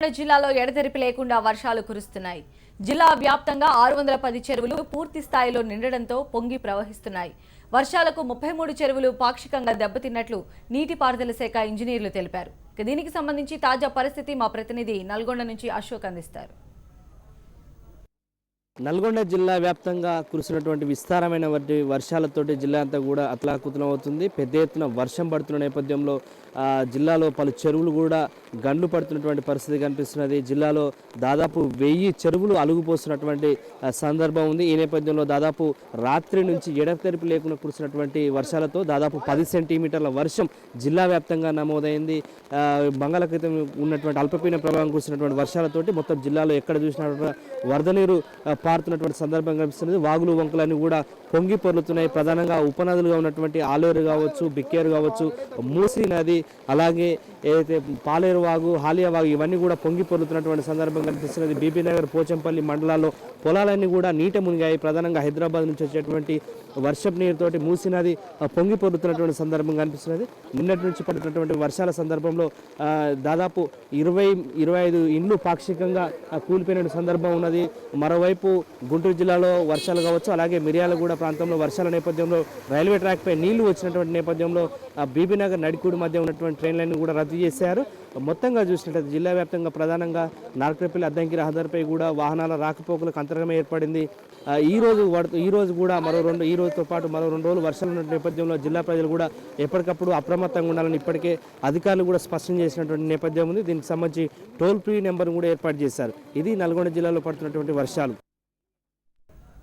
జిల్లాలో ఎడతెరిపి లేకుండా వర్షాలు కురుస్తున్నాయి. జిల్లా వ్యాప్తంగా 610 చెరువులు పూర్తి స్థాయిలో నిండడంతో పొంగి ప్రవహిస్తున్నాయి. వర్షాలకు 33 చెరువులు పాక్షికంగా దెబ్బతిన్నట్లు నీటిపారుదల శాఖ ఇంజనీర్లు తెలిపారు. దీనికి సంబంధించి తాజా పరిస్థితి మా ప్రతినిధి నల్గొండ నుంచి అశోక్ అందిస్తారు. నల్గొండ జిల్లా వ్యాప్తంగా కురిసినటువంటి విస్తారమైన వర్షాలతోటి జిల్లా అంతా కూడా అతలాకుతలం అవుతుంది. పెద్ద ఎత్తున వర్షం పడుతున్న నేపథ్యంలో జిల్లాలో పలు చెరువులు కూడా గండ్లు పడుతున్నటువంటి పరిస్థితి కనిపిస్తున్నది. జిల్లాలో దాదాపు 1000 చెరువులు అలుగుపోస్తున్నటువంటి సందర్భం ఉంది. ఈ నేపథ్యంలో దాదాపు రాత్రి నుంచి ఎడతెరిపి లేకుండా కురిసినటువంటి వర్షాలతో దాదాపు 10 సెంటీమీటర్ల వర్షం జిల్లా వ్యాప్తంగా నమోదైంది. బంగాళాఖాతం ఉన్నటువంటి అల్పపీడన ప్రభావం కురిసినటువంటి వర్షాలతోటి మొత్తం జిల్లాలో ఎక్కడ చూసినా వరద నీరు పారుతున్నటువంటి సందర్భం కనిపిస్తున్నది. వాగులు వంకలన్నీ కూడా పొంగి పొర్లుతున్నాయి. ప్రధానంగా ఉపనదులుగా ఉన్నటువంటి ఆలేరు కావచ్చు, బిక్కేరు కావచ్చు, మూసీ నది, అలాగే ఏదైతే పాలేరు వాగు, హాలియా వాగు ఇవన్నీ కూడా పొంగి పొర్లుతున్నటువంటి సందర్భం కనిపిస్తున్నది. బీబీనగర్, పోచంపల్లి మండలాల్లో పొలాలన్నీ కూడా నీట మునిగాయి. ప్రధానంగా హైదరాబాద్ నుంచి వచ్చేటువంటి వర్షపు నీరుతోటి మూసీ నది పొంగి పొర్లుతున్నటువంటి సందర్భం కనిపిస్తున్నది. నిన్నటి నుంచి పడుతున్నటువంటి వర్షాల సందర్భంలో దాదాపు 20-25 ఇండ్లు పాక్షికంగా కూలిపోయిన సందర్భం ఉన్నది. మరోవైపు గుంటూరు జిల్లాలో వర్షాలు కావచ్చు, అలాగే మిర్యాలగూడ ప్రాంతంలో వర్షాల నేపథ్యంలో రైల్వే ట్రాక్పై నీళ్లు వచ్చినటువంటి నేపథ్యంలో బీబీనగర్ నడికూడి మధ్య ఉన్నటువంటి ట్రైన్లన్నీ కూడా రద్దు చేశారు. మొత్తంగా చూసినట్లయితే జిల్లా వ్యాప్తంగా ప్రధానంగా నార్కపల్లి అద్దంకి రహదారిపై కూడా వాహనాల రాకపోకలకు అంతరాయం ఏర్పడింది. ఈ రోజు కూడా ఈ రోజుతో పాటు మరో 2 రోజులు వర్షాలు ఉన్న నేపథ్యంలో జిల్లా ప్రజలు కూడా ఎప్పటికప్పుడు అప్రమత్తంగా ఉండాలని ఇప్పటికే అధికారులు కూడా స్పష్టం చేసినటువంటి నేపథ్యం ఉంది. దీనికి సంబంధించి టోల్ ఫ్రీ నెంబర్ను కూడా ఏర్పాటు చేశారు. ఇది నల్గొండ జిల్లాలో పడుతున్నటువంటి వర్షాలు.